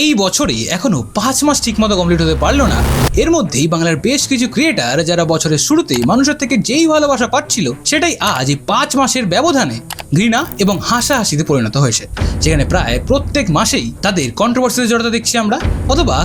এই বছরে এখনো 5 মাস ঠিকমতো কমপ্লিট হতে পারলো না, এর মধ্যেই বাংলার বেশ কিছু ক্রিয়েটার যারা বছরের শুরুতে মানুষের থেকে যেই ভালোবাসা পাচ্ছিল সেটাই আজ এই 5 মাসের ব্যবধানে ঘৃণা এবং হাসাহাসিতে পরিণত হয়েছে, যেখানে প্রায় প্রত্যেক মাসেই তাদের কন্ট্রোভার্সিতে জড়তা দেখছি আমরা, অথবা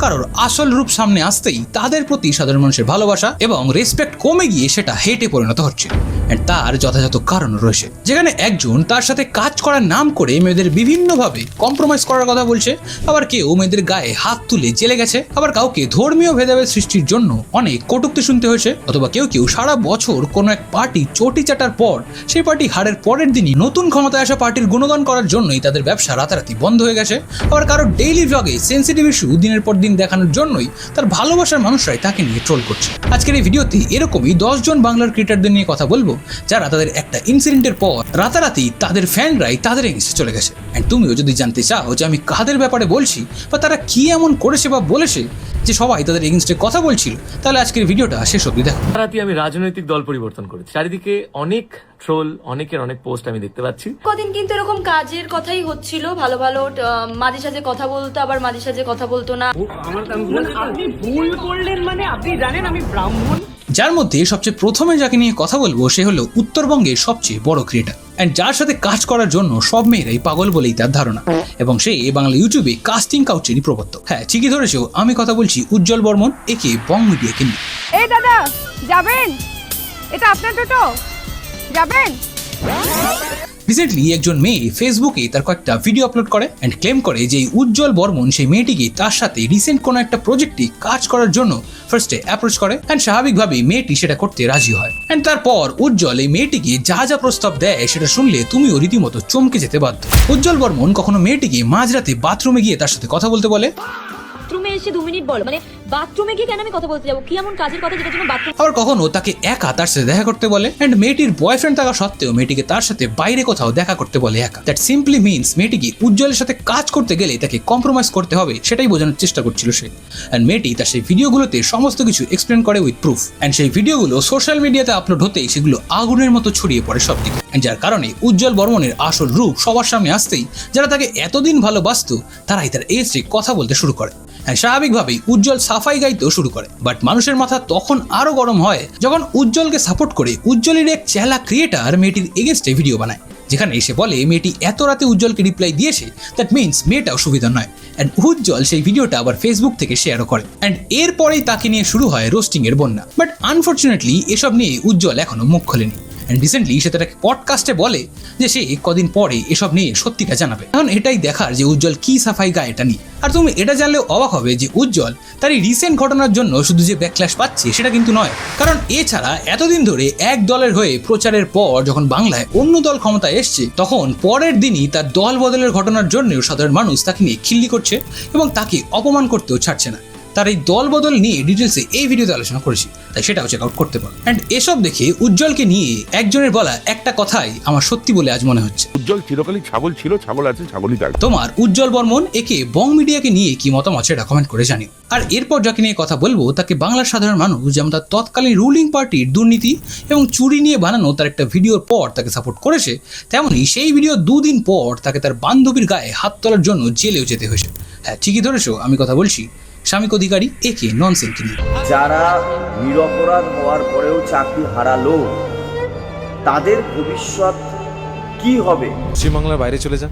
কারোর আসল রূপ সামনে আসতেই তাদের প্রতি সাধারণ মানুষের ভালোবাসা এবং রেসপেক্ট কমে গিয়ে সেটা হেটে পরিণত হচ্ছে। এন্ড তার যথাযথ কারণ রয়েছে, যেখানে একজন তার সাথে কাজ করার নাম করে মেয়েদের বিভিন্নভাবে কম্প্রোমাইজ করার কথা বলছে, আবার কেউ মেয়েদের গায়ে হাত তুলে জেলে গেছে, আবার কাউকে ধর্মীয় ভেদাভেদ সৃষ্টির জন্য অনেক কটূক্তি শুনতে হয়েছে, অথবা কেউ সারা বছর কোনো এক পার্টি চটি চাটার পর সেই পার্টি হারের পরের দিনই নতুন ক্ষমতায় আসা পার্টির গুণগান করার জন্যই তাদের ব্যবসা রাতারাতি বন্ধ হয়ে গেছে, আবার কারোর ডেইলি ব্লগে সেন্সিটিভ ইস্যু দিনের পর দিন দেখানোর জন্যই তার ভালোবাসার মানুষরাই তাকে নিয়ে ট্রোল করছে। আজকের এই ভিডিওতে এরকমই 10 জন বাংলার ক্রিয়েটারদের নিয়ে কথা বলবো যারা তাদের একটা ইনসিডেন্টের পর রাতারাতি তাদের ফ্যানরাই তাদের এগেইনস্টে চলে গেছে। এন্ড তুমিও যদি জানতে চাও যে আমি কাদের ব্যাপারে বলছি বা তারা কি এমন করেছে বা বলেছে যে সবাই তাদের এগেইনস্টে কথা বলছিল, তাহলে আজকের ভিডিওটা শেষ অবধি দেখো। রাতে আমি রাজনৈতিক দল পরিবর্তন করেছি, চারিদিকে অনেক ট্রোল, অনেকের অনেক পোস্ট আমি দেখতে পাচ্ছি। কদিন কিন্তু এরকম কাজের কথাই হচ্ছিল, ভালো ভালো মাঝে সাঝে কথা বলতো, আবার মাঝে সাঝে কথা বলতো না। আপনি ভুল করলেন, মানে আপনি জানেন আমি ব্রাহ্মণ। যার মধ্যে সবচেয়ে প্রথমে যাকে নিয়ে কথা বলবো সে হলো উত্তরবঙ্গের সবচেয়ে বড় ক্রিয়েটার, এন্ড যার সাথে কাজ করার জন্য সব মেয়েরাই পাগল বলেই তার ধারণা, এবং সে বাংলা ইউটিউবে কাস্টিং কাউচেরই প্রবর্তক। হ্যাঁ, ঠিকই ধরেছো, আমি কথা বলছি উজ্জ্বল বর্মন, একে বং মিডিয়াকে নিয়ে। এই দাদা যাবেন, এটা আপনার টোটো, যাবেন? রিসেন্টলি একজন মেয়ে ফেসবুকে তার কয়েকটা ভিডিও আপলোড করে এন্ড ক্লেম করে যে উজ্জ্বল বর্মন সেই মেয়েটিকে তার সাথে রিসেন্ট কোনো একটা প্রজেক্টে কাজ করার জন্য ফার্স্টে অ্যাপ্রোচ করে, এন্ড স্বাভাবিকভাবেই মেয়েটি সেটা করতে রাজি হয়। এন্ড তারপর উজ্জ্বল এই মেয়েটিকে যা প্রস্তাব দেয় সেটা শুনলে তুমিও রীতিমতো চমকে যেতে বাধ্য। উজ্জ্বল বর্মন কখনো মেয়েটিকে মাঝরাতে বাথরুমে গিয়ে তার সাথে কথা বলতে বলে, বাথরুমে এসে 2 মিনিট বলো, মানে বাথরুমে গিয়ে কেন আমি কথা বলতে যাবো, কি এমন কাজের কথা যেটা জন্য বাথরুম। আবার কখনো তাকে একা তার সাথে দেখা করতে বলে, এন্ড মেয়েটির বয়ফ্রেন্ড থাকা সত্ত্বেও মেয়েটিকে তার সাথে বাইরে কোথাও দেখা করতে বলে একা। দ্যাট সিম্পলি মিনস মেয়েটিকে উজ্জ্বলের সাথে কাজ করতে গেলে তাকে কম্প্রোমাইজ করতে হবে, সেটাই বোঝানোর চেষ্টা করছিল সে। এন্ড মেয়েটি তার সেই ভিডিওগুলোতে সমস্ত কিছু এক্সপ্লেন করে উইথ প্রুফ, এন্ড সেই ভিডিওগুলো সোশ্যাল মিডিয়াতে আপলোড হতেই সেগুলো আগুনের মতো ছড়িয়ে পড়ে সব দিকে, যার কারণে উজ্জ্বল বর্মনের আসল রূপ সবার সামনে আসতেই যারা তাকে এতদিন ভালোবাসতো তারাই তার এগেইনস্টে কথা বলতে শুরু করে। স্বাভাবিকভাবেই উজ্জ্বল সাফাই গাইতেও শুরু করে, বাট মানুষের মাথা তখন আরো গরম হয় যখন উজ্জ্বলকে সাপোর্ট করে উজ্জ্বলের এক চেলা ক্রিয়েটার মেয়েটির এগেইনস্টে ভিডিও বানায়, যেখানে এসে বলে মেয়েটি এত রাতে উজ্জ্বলকে রিপ্লাই দিয়েছে, দ্যাট মিনস মেয়েটাও সুবিধা নয়। এন্ড উজ্জ্বল সেই ভিডিওটা আবার ফেসবুক থেকে শেয়ারও করে, এন্ড এরপরেই তাকে নিয়ে শুরু হয় রোস্টিং এর বন্যা। বাট আনফর্চুনেটলি এসব নিয়ে উজ্জ্বল এখনো মুখ খোলেনি, এন্ড রিসেন্টলি সে তার এক পডকাস্টে বলে যে সে কদিন পরে এসব নিয়ে সত্যিটা জানাবে। এখন এটাই দেখার যে উজ্জ্বল কি সাফাই গায় এটা নিয়ে। আর তুমি এটা জানলেও অবাক হবে যে উজ্জ্বল তার এই রিসেন্ট ঘটনার জন্য শুধু যে ব্যাকল্যাশ পাচ্ছে সেটা কিন্তু নয়, কারণ এছাড়া এতদিন ধরে এক দলের হয়ে প্রচারের পর যখন বাংলায় অন্য দল ক্ষমতায় এসছে, তখন পরের দিনই তার দল বদলের ঘটনার জন্যও সাধারণ মানুষ তাকে নিয়ে খিল্লি করছে এবং তাকে অপমান করতেও ছাড়ছে না। তার এই দল বদল নিয়ে ডিটেলসে এই ভিডিওতে আলোচনা করেছি, তাই সেটাও চেক আউট করতে পারো। এন্ড এসব দেখে উজ্জ্বলকে নিয়ে একজনের বলা একটা কথাই আমার সত্যি বলে আজ মনে হচ্ছে, উজ্জ্বল চিরকালই ছাগল ছিল, ছাগল আছে, ছাগলই থাকবে। তোমার উজ্জ্বল বর্মন একে বং মিডিয়াকে নিয়ে কি মতামত সেটা কমেন্ট করে জানিও। আর এরপর যাকে নিয়ে কথা বলবো তাকে বাংলার সাধারণ মানুষ যেমন তার তৎকালীন রুলিং পার্টির দুর্নীতি এবং চুরি নিয়ে বানানো তার একটা ভিডিওর পর তাকে সাপোর্ট করেছে, তেমনি সেই ভিডিও 2 দিন পর তাকে তার বান্ধবীর গায়ে হাত তোলার জন্য জেলেও যেতে হয়েছে। হ্যাঁ, ঠিকই ধরেছো, আমি কথা বলছি শামিক অধিকারী একে ননসেন্সকে নিয়ে। যারা নিরপরাধ হওয়ার পরেও চাকরি হারালো তাদের ভবিষ্যৎ কি হবে? পশ্চিমবাংলার বাইরে চলে যা,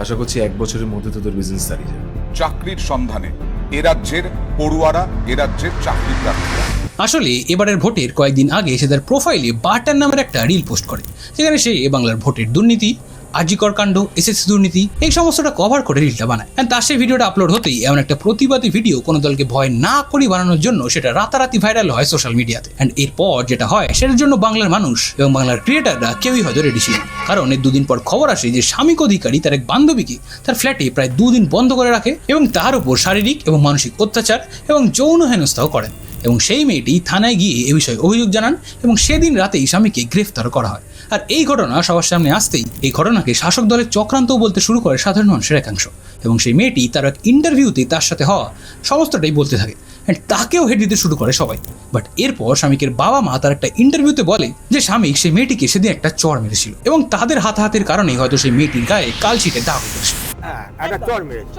আশা করছি 1 বছরের মধ্যে তোদের বিজনেস দাঁড়িয়ে যাবে। চাকরির সন্ধানে এ রাজ্যের পড়ুয়ারা, এ রাজ্যের চাকরি প্রার্থীরা। আসলে এবারের ভোটের কয়েকদিন আগে সে তার প্রোফাইলে বাটার নামের একটা রিল পোস্ট করে, যেখানে সে বাংলার ভোটের দুর্নীতি, আজিকর কাণ্ড, এসএসসি দুর্নীতি এই সমস্তটা কভার করে রিলটা বানায়। তার সেই ভিডিওটা আপলোড হতেই এমন একটা প্রতিবাদী ভিডিও কোনো দলকে ভয় না করে বানানোর জন্য সেটা রাতারাতি ভাইরাল হয় সোশ্যাল মিডিয়াতে। এন্ড এরপর যেটা হয় সেটার জন্য বাংলার মানুষ এবং বাংলার ক্রিয়েটাররা কেউই হয়তো রেডি ছিল, কারণ এর 2 দিন পর খবর আসে যে শামিক অধিকারী তার এক বান্ধবীকে তার ফ্ল্যাটে প্রায় 2 দিন বন্ধ করে রাখে এবং তার উপর শারীরিক এবং মানসিক অত্যাচার এবং যৌন হেনস্থাও করেন, এবং সেই মেয়েটি থানায় গিয়ে এ বিষয়ে অভিযোগ জানান এবং সেদিন রাতেই স্বামীকে গ্রেফতার করা হয়। আর এই ঘটনা সবার সামনে আসতেই এই ঘটনাকে শাসক দলের চক্রান্তও বলতে শুরু করে সাধারণ মানুষের একাংশ, এবং সেই মেয়েটি তার এক ইন্টারভিউতে তার সাথে হওয়া সমস্তটাই বলতে থাকে, এন্ড তাকেও হেড দিতে শুরু করে সবাই। বাট এরপর স্বামীকের বাবা মা তার একটা ইন্টারভিউতে বলে যে স্বামী সেই মেয়েটিকে সেদিন একটা চড় মেরেছিল এবং তাদের হাতাহাতির কারণেই হয়তো সেই মেয়েটির গায়ে কালচিটে দাগ হয়েছে। হ্যাঁ একটা চর মেরেছে,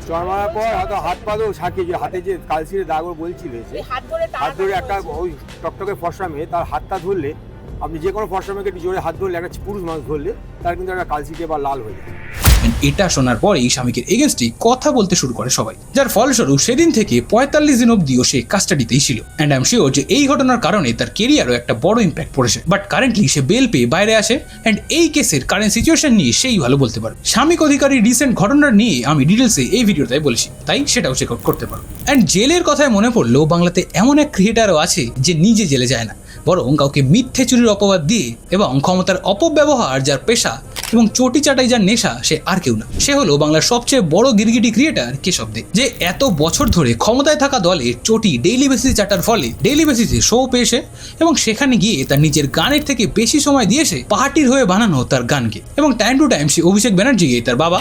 চর মারার পর হয়তো হাত পা তো সাকিয়ে হাতে যে কালসিরে দাগ ওর বলছিল সে হাত ধরে একটা ওই টকটকে ফর্সা মেয়ে তার হাতটা ধরলে, আপনি যে কোনো ফর্সা মেয়েকে জোরে হাত ধরলে, একটা পুরুষ মানুষ ধরলে তার কিন্তু একটা কালসিটে বা লাল হয়ে যায়। এটা শোনার পরেই স্বামীকের এগেনস্টে কথা বলতে শুরু করে সবাই, যার ফলস্বরূপ সেদিন থেকে 45 দিন অব্দিও সে কাস্টাডিতেই ছিল। অ্যান্ড আই এম শিওর যে এই ঘটনার কারণে তার কেরিয়ারও একটা বড় ইম্প্যাক্ট পড়েছে। বাট কারেন্টলি সে বেল পেয়ে বাইরে আসে অ্যান্ড এই কেসের কারেন্ট সিচুয়েশন নিয়ে সেই ভালো বলতে পারে। স্বামীক অধিকারী রিসেন্ট ঘটনা নিয়ে আমি ডিটেলসে এই ভিডিওটাই বলেছি, তাই সেটাও চেক আউট করতে পারো। অ্যান্ড জেলের কথায় মনে পড়লো বাংলাতে এমন এক ক্রিয়েটারও আছে যে নিজে জেলে যায় না, বরং কাউকে মিথ্যে চুরির অপবাদ দিয়ে এবং ক্ষমতার অপব্যবহার যার পেশা এবং চটি চাটাই যার নেশা, সে আর কেউ না, সে হলো বাংলার সবচেয়ে বড় গিরগিটি ক্রিয়েটার কেশব দে, যে এত বছর ধরে ক্ষমতায় থাকা দলের চটি ডেইলি বেসিসে চাটার ফলে ডেইলি বেসিসে শো পেয়েছে এবং সেখানে গিয়ে তার নিজের গানের থেকে বেশি সময় দিয়েছে পার্টির হয়ে বানানো তার গানকে। এবং টাইম টু টাইম সে অভিষেক ব্যানার্জিকে তার বাবা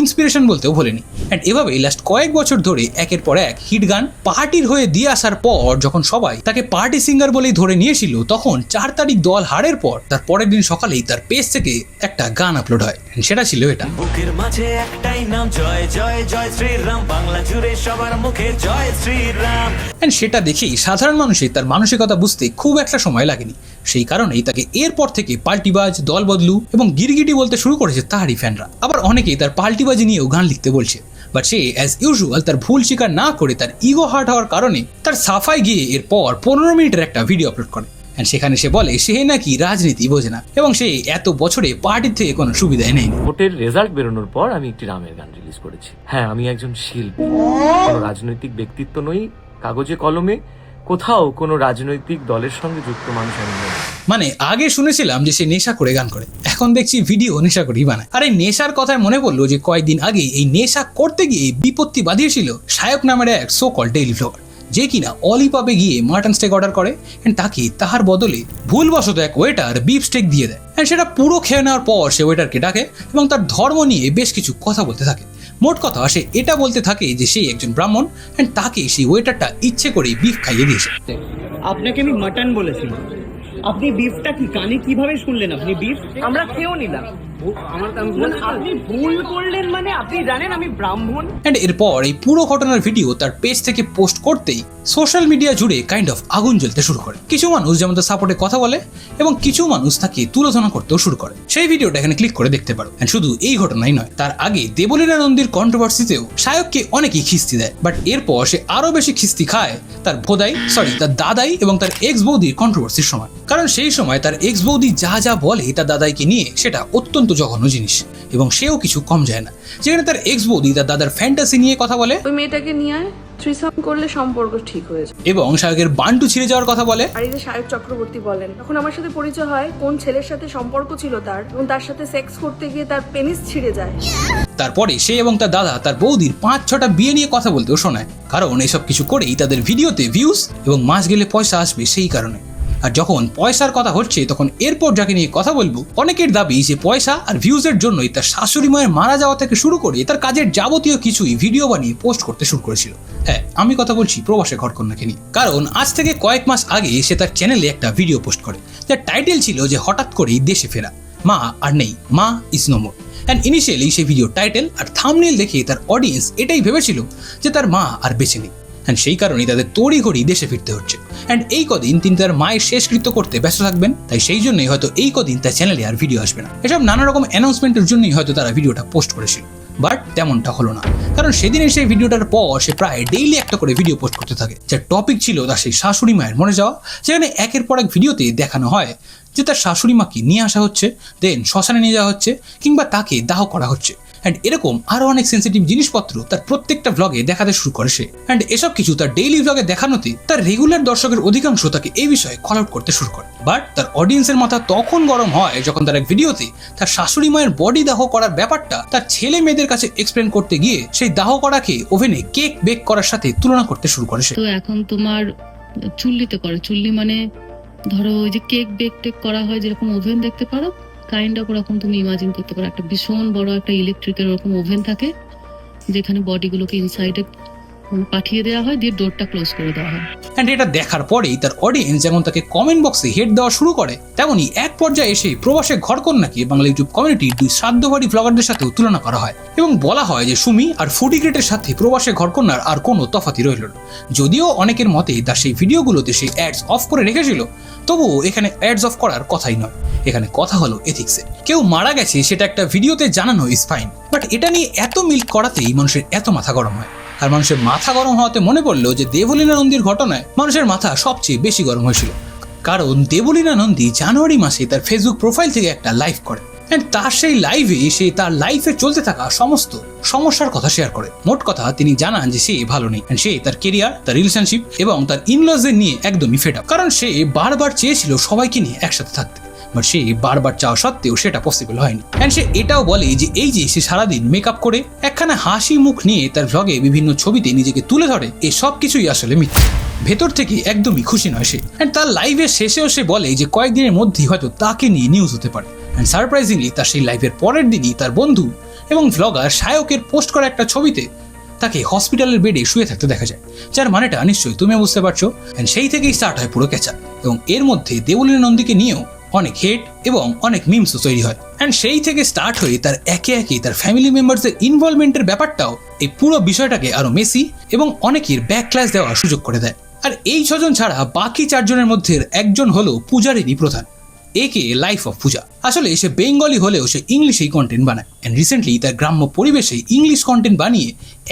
ইন্সপিরেশন বলতেও ভোলেনি। অ্যান্ড এভাবেই লাস্ট কয়েক বছর ধরে একের পর এক হিট গান পার্টির হয়ে দিয়ে আসার পর যখন সবাই তাকে পার্টি সিঙ্গার বলেই ধরে নিয়েছিল, তখন 4 তারিখ দল হারের পর তার পরের দিন সকালেই তার পেজ থেকে একটা গান আপলোড হয়, সেটা ছিল এটা। বুকের মাঝে একটাই নাম, জয় জয় জয় শ্রীরাম, বাংলা জুড়ে সবার মুখে জয় শ্রীরাম। এন্ড সেটা দেখেই সাধারণ মানুষের তার মানসিকতা বুঝতে খুব একটা সময় লাগেনি, সেই কারণেই তাকে এরপর থেকে পাল্টিবাজ, দল বদলু এবং গিরগিটি বলতে শুরু করেছে তারই ফ্যানরা। আবার অনেকেই তার পাল্টিবাজি নিয়েও গান লিখতে বলছে, বাট সে অ্যাজ ইউজুয়াল তার ভুল স্বীকার না করে তার ইগো হার্ট হওয়ার কারণে তার সাফাই গিয়ে এরপর 15 মিনিটের একটা ভিডিও আপলোড করে। সেখানে সে বলে সে নাকি রাজনীতি বোঝে না এবং সে এত বছরে পার্টির থেকে কোনো সুবিধাই নেয়নি। ভোটের রেজাল্ট বেরোনোর পর আমি একটি রামের গান রিলিজ করেছি। হ্যাঁ, আমি একজন শিল্পী, কোনো রাজনৈতিক ব্যক্তিত্ব নই, কাগজে কলমে কোথাও কোনো রাজনৈতিক দলের সঙ্গে যুক্ত মানুষ আমি নই। মানে আগে শুনেছিলাম যে সে নেশা করে গান করে, এখন দেখছি ভিডিও নেশা করেই বানায়। আর এই নেশার কথায় মনে পড়লো যে কয়েকদিন আগে এই নেশা করতে গিয়ে বিপত্তি বাঁধিয়েছিল শায়ক নামের এক সো কল ডেইলি ভ্লগার, যে কিনা অলিপাবে গিয়ে মাটন স্টেক অর্ডার করে এন্ড তাকে তাহার বদলে ভুলবশত এক ওয়েটার বিফ স্টেক দিয়ে দেয়। এন্ড সেটা পুরো খেয়ে নেওয়ার পর সে ওয়েটারকে ডাকে এবং তার ধর্ম নিয়ে বেশ কিছু কথা বলতে থাকে। মোট কথা সে এটা বলতে থাকে যে সে একজন ব্রাহ্মণ এন্ড তাকে সেই ওয়েটারটা ইচ্ছে করে বিফ খাইয়ে দিয়েছে। আপনাকে আমি মাটন বলেছিলাম, আপনি বিফটা কি কানে কিভাবে শুনলেন? আপনি বিফ আমরা খেয়েও নিলাম। আপনি ভুল করলেন মানে আপনি জানেন আমি ব্রাহ্মণ। এন্ড এরপর এই পুরো ঘটনার ভিডিও তার পেজ থেকে পোস্ট করতেই সোশ্যাল মিডিয়া জুড়ে কাইন্ড অফ আগুন জ্বলতে শুরু করে। কিছু মানুষ যেমন তার সাপোর্টে কথা বলে এবং কিছু মানুষ তাকে তুলোধনা করতেও শুরু করে। সেই ভিডিওটা এখানে ক্লিক করে দেখতে পারো। এন্ড শুধু এই ঘটনাই নয়, তার আগে দেবলীনা নন্দীর কন্ট্রোভার্সিতেও শায়ককে অনেকেই খিস্তি দেয়, বাট এরপর সে আরো বেশি খিস্তি খায় তার তার দাদাই এবং তার এক্স বৌদির কন্ট্রোভার্সির সময়। কারণ সেই সময় তার এক্স বৌদি যা যা বলে তার দাদাইকে নিয়ে সেটা অত্যন্ত জঘন্য জিনিস এবং সেও কিছু কম যায় না। যেখানে তার এক্স বৌদি তার দাদার ফ্যান্টাসি নিয়ে কথা বলে, ওই মেয়েটাকে নিয়ে থ্রিসাম করলে সম্পর্ক ঠিক হয়ে যায়, এবং শায়কের বান্টু ছিঁড়ে যাওয়ার কথা বলে। আর এই যে শায়ক চক্রবর্তী বলেন, তখন আমার সাথে পরিচয় হয় কোন ছেলের সাথে সম্পর্ক ছিল তার, এবং তার সাথে সেক্স করতে গিয়ে তার পেনিস ছিঁড়ে যায়। তারপরে সে এবং তার দাদা তার বৌদির 5-6টা বিয়ে নিয়ে কথা বলতেও শোনায়, কারণ এসব কিছু করেই তাদের ভিডিওতে ভিউজ এবং মাস গেলে পয়সা আসবে সেই কারণে। আর যখন পয়সার কথা হচ্ছে তখন এরপর যাকে নিয়ে কথা বলবো, অনেকের দাবি যে পয়সা আর ভিউজের জন্যই তার শাশুড়ি মায়ের মারা যাওয়া থেকে শুরু করে তার কাজের যাবতীয় কিছুই ভিডিও বানিয়ে পোস্ট করতে শুরু করেছিল। হ্যাঁ, আমি কথা বলছি প্রবাসে ঘটকন্যাকে নিয়ে। কারণ আজ থেকে কয়েক মাস আগে সে তার চ্যানেলে একটা ভিডিও পোস্ট করে, যার টাইটেল ছিল যে হঠাৎ করেই দেশে ফেরা, মা আর নেই, মা is no more. And initially সেই ভিডিও টাইটেল আর থাম্বনেল দেখে তার অডিয়েন্স এটাই ভেবেছিল যে তার মা আর বেঁচে নেই, অ্যান্ড সেই কারণেই তাদের তড়িঘড়ি দেশে ফিরতে হচ্ছে। অ্যান্ড এই কদিন তিনি তার মায়ের শেষকৃত্য করতে ব্যস্ত থাকবেন, তাই সেই জন্যই হয়তো এই কদিন তার চ্যানেলে আর ভিডিও আসবে না। এসব নানা রকম অ্যানাউন্সমেন্টের জন্যই হয়তো তারা ভিডিওটা পোস্ট করেছিল, বাট তেমনটা হলো না। কারণ সেদিনের সেই ভিডিওটার পর সে প্রায় ডেইলি একটা করে ভিডিও পোস্ট করতে থাকে, যার টপিক ছিল তার সেই শাশুড়ি মায়ের মরে যাওয়া, যেখানে একের পর এক ভিডিওতে দেখানো হয় যে তার শাশুড়ি মাকে নিয়ে আসা হচ্ছে, দেন শ্মশানে নিয়ে যাওয়া হচ্ছে কিংবা তাকে দাহ করা হচ্ছে। অ্যান্ড এরকম আরো অনেক সেন্সিটিভ জিনিসপত্র তার প্রত্যেকটা ভ্লগে দেখাতে শুরু করে সে। অ্যান্ড এসব কিছু তার ডেইলি ভ্লগে দেখানোতে তার রেগুলার দর্শকের অধিকাংশ তাকে এই বিষয়ে কল আউট করতে শুরু করে। বাট তার অডিয়েন্সের মাথা তখন গরম হয় যখন তার এক ভিডিওতে তার শাশুড়ি মায়ের বডি দাহ করার ব্যাপারটা তার ছেলে মেয়েদের কাছে এক্সপ্লেন করতে গিয়ে সেই দাহ করাকে ওভেনে কেক বেক করার সাথে তুলনা করতে শুরু করে সে। তো এখন তোমার চুল্লিতে করে, চুল্লি মানে ধরো ওই যে কেক বেক টেক করা হয় যেরকম ওভেন দেখতে পারো, কাইন্ড অফ ওরকম তুমি ইমাজিন করতে পারো। একটা ভীষণ বড় একটা ইলেকট্রিকের ওরকম ওভেন থাকে, যেখানে বডিগুলোকে ইনসাইডে পাঠিয়ে দেওয়া হয়, দিয়ে ডোরটা ক্লোজ করে দেওয়া হয়। অ্যান্ড এটা দেখার পরেই তার অডিয়েন্স যেমন তাকে কমেন্ট বক্সে হেড দেওয়া শুরু করে, তেমনি এক পর্যায়ে এসে প্রবাসে ঘরকন্যাকে বাংলা ইউটিউব কমিউনিটির 2 শ্রাদ্ধবাড়ি ব্লগারদের সাথেও তুলনা করা হয় এবং বলা হয় যে সুমি আর ফুডি গ্রেটের সাথে প্রবাসে ঘরকন্যার আর কোনো তফাৎই রইল না। যদিও অনেকের মতে তার সেই ভিডিওগুলোতে সে অ্যাডস অফ করে রেখেছিল, তবুও এখানে অ্যাডস অফ করার কথাই নয়, এখানে কথা হলো এথিক্সে। কেউ মারা গেছে সেটা একটা ভিডিওতে জানানো ইজ ফাইন, বাট এটা নিয়ে এত মিল্ক করাতেই মানুষের এত মাথা গরম হয়। আর মানুষের মাথা গরম হওয়াতে মনে পড়লো যে দেবলীনা নন্দীর ঘটনায় মানুষের মাথা সবচেয়ে বেশি গরম হয়েছিল, কারণ দেবলীনা নন্দী জানুয়ারি মাসে তার ফেসবুক প্রোফাইল থেকে একটা লাইভ করে অ্যান্ড তার সেই লাইভে সে তার লাইফে চলতে থাকা সমস্ত সমস্যার কথা শেয়ার করে। মোট কথা তিনি জানান যে সে ভালো নেই, সে তার কেরিয়ার, তার রিলেশনশিপ এবং তার ইনলজদের নিয়ে একদমই ফেড আপ, কারণ সে বারবার চেয়েছিল সবাইকে নিয়ে একসাথে থাকতে, বাট সে বারবার চাওয়া সত্ত্বেও সেটা পসিবল হয়নি। অ্যান্ড সে এটাও বলে যে এই যে সে সারাদিন মেকআপ করে একখানা হাসি মুখ নিয়ে তার ভ্লগে বিভিন্ন ছবিতে নিজেকে তুলে ধরে, এ সব কিছুই আসলে মিথ্যা, ভেতর থেকে একদমই খুশি নয় সে। অ্যান্ড তার লাইভের শেষেও সে বলে যে কয়েকদিনের মধ্যেই হয়তো তাকে নিয়ে নিউজ হতে পারে। অ্যান্ড সারপ্রাইজিংলি তার সেই লাইভের পরের দিনই তার বন্ধু এবং ভ্লগার সায়কের পোস্ট করা একটা ছবিতে তাকে হসপিটালের বেডে শুয়ে থাকতে দেখা যায়, যার মানেটা নিশ্চয়ই তুমি বুঝতে পারছো। অ্যান্ড সেই থেকেই স্টার্ট হয় পুরো ক্যাচআপ এবং এর মধ্যে দেবলীনা নন্দীকে নিয়েও অনেক হেট এবং অনেক মিমসও তৈরি হয়। অ্যান্ড সেই থেকে স্টার্ট হয়ে তার একে একে তার ফ্যামিলি মেম্বার্সের ইনভলভমেন্টের ব্যাপারটাও এই পুরো বিষয়টাকে আরো মেসি এবং অনেকের ব্যাকক্লাস দেওয়ার সুযোগ করে দেয়। আর এই 6 জন ছাড়া বাকি 4 জনের মধ্যে একজন হলো পূজারিনী প্রধান, একে লাইফ অফ পূজা। আসলে সে বেঙ্গলি হলেও সে ইংলিশেই কন্টেন্ট বানায় অ্যান্ড রিসেন্টলি তার গ্রাম্য পরিবেশে ইংলিশ কন্টেন্ট বানিয়ে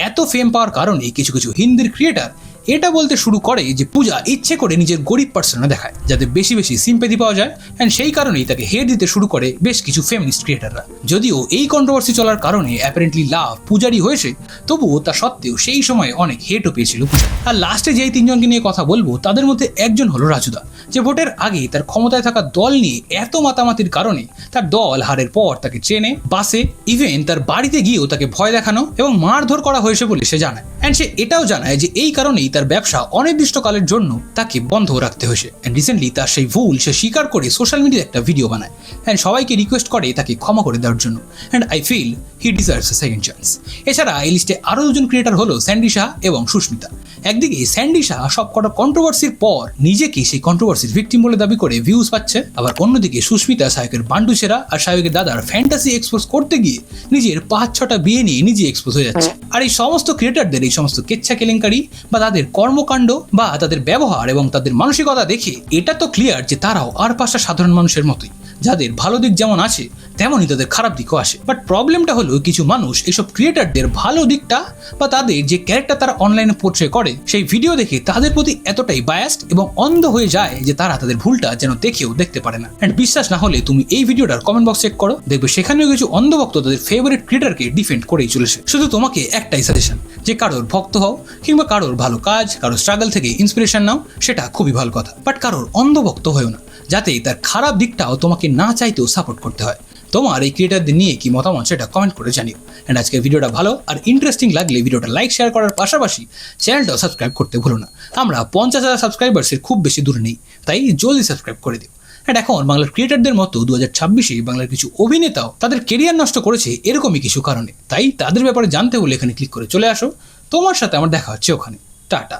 এত ফেম পাওয়ার কারণে কিছু কিছু হিন্দির ক্রিয়েটার এটা বলতে শুরু করে যে পূজা ইচ্ছে করে নিজের গরিব পার্সোনা দেখায় যাতে বেশি বেশি সিম্প্যাথি পাওয়া যায়, অ্যান্ড সেই কারণেই তাকে হেট দিতে শুরু করে বেশ কিছু ফেমিনিস্ট ক্রিয়েটাররা। যদিও এই কন্ট্রোভার্সি চলার কারণে অ্যাপারেন্টলি লাভ পূজারি হয়েছে, তবুও তা সত্ত্বেও সেই সময় অনেক হেটও পেয়েছিল পূজা। আর লাস্টে যেই 3 জনকে নিয়ে কথা বলবো তাদের মধ্যে একজন হলো রাজুদা, যে ভোটের আগে তার ক্ষমতায় থাকা দল নিয়ে এত মাতামাতির কারণে তার দল হারের পর তাকে ট্রেনে, বাসে, ইভেন তার বাড়িতে গিয়েও তাকে ভয় দেখানো এবং মারধর করা হয়েছে বলে সে জানায়। অ্যান্ড সে এটাও জানায় যে এই কারণেই তার ব্যবসা অনির্দিষ্টকালের জন্য তাকে বন্ধ রাখতে হয়েছে। অ্যান্ড রিসেন্টলি তার সেই ভুল সে স্বীকার করে সোশ্যাল মিডিয়ায় একটা ভিডিও বানায় অ্যান্ড সবাইকে রিকোয়েস্ট করে তাকে ক্ষমা করে দেওয়ার জন্য। And I feel he deserves a second chance. এছাড়া এই লিস্টে আরও 2 জন ক্রিয়েটার হলো স্যান্ডি শাহ এবং সুস্মিতা। একদিকে স্যান্ডি শাহ সবকটা কন্ট্রোভার্সির পর নিজেকে সেই কন্ট্রোভার্সির ভিকটিম বলে দাবি করে ভিউজ পাচ্ছে, আবার অন্যদিকে সুস্মিতা সায়কের বান্ডু সেরা আর সায়কের দাদার ফ্যান্টাসি এক্সপোজ করতে গিয়ে নিজের 5-6টা বিয়ে নিয়ে নিজে এক্সপোজ হয়ে যাচ্ছে। আর এই সমস্ত ক্রিয়েটারদের এই সমস্ত কেচ্ছা কেলেঙ্কারি বা তাদের কর্মকাণ্ড বা তাদের ব্যবহার এবং তাদের মানসিকতা দেখে এটা তো ক্লিয়ার যে তারাও আর 5টা সাধারণ মানুষের মতোই, যাদের ভালো দিক যেমন আছে তেমনই তাদের খারাপ দিকও আসে। বাট প্রবলেমটা হলো কিছু মানুষ এইসব ক্রিয়েটারদের ভালো দিকটা বা তাদের যে ক্যারেক্টার তারা অনলাইনে পোর্ট্রে করে সেই ভিডিও দেখে তাদের প্রতি এতটাই বায়াসড এবং অন্ধ হয়ে যায় যে তারা তাদের ভুলটা যেন দেখেও দেখতে পারে না। অ্যান্ড বিশ্বাস না হলে তুমি এই ভিডিওটার কমেন্ট বক্স চেক করো, দেখবে সেখানেও কিছু অন্ধভক্ত তাদের ফেভারিট ক্রিয়েটারকে ডিফেন্ড করেই চলেছে। শুধু তোমাকে একটাই সাজেশন, যে কারোর ভক্ত হও কিংবা কারোর ভালো কাজ, কারোর স্ট্রাগল থেকে ইন্সপিরেশন নাও, সেটা খুবই ভালো কথা, বাট কারোর অন্ধভক্ত হয়েও না, যাতে তার খারাপ দিকটাও তোমাকে না চাইতেও সাপোর্ট করতে হয়। তোমার এই ক্রিয়েটারদের নিয়ে কি মতামত সেটা কমেন্ট করে জানিও। অ্যান্ড আজকের ভিডিওটা ভালো আর ইন্টারেস্টিং লাগলে ভিডিওটা লাইক শেয়ার করার পাশাপাশি চ্যানেলটাও সাবস্ক্রাইব করতে ভুলো না। আমরা 50,000 সাবস্ক্রাইবার্সের খুব বেশি দূরে নেই, তাই জলদি সাবস্ক্রাইব করে দিও। অ্যান্ড এখন বাংলার ক্রিয়েটারদের মতো 2026-এ বাংলার কিছু অভিনেতাও তাদের কেরিয়ার নষ্ট করেছে এরকমই কিছু কারণে, তাই তাদের ব্যাপারে জানতে হলে এখানে ক্লিক করে চলে আসো। তোমার সাথে আমার দেখা হচ্ছে ওখানে। টাটা।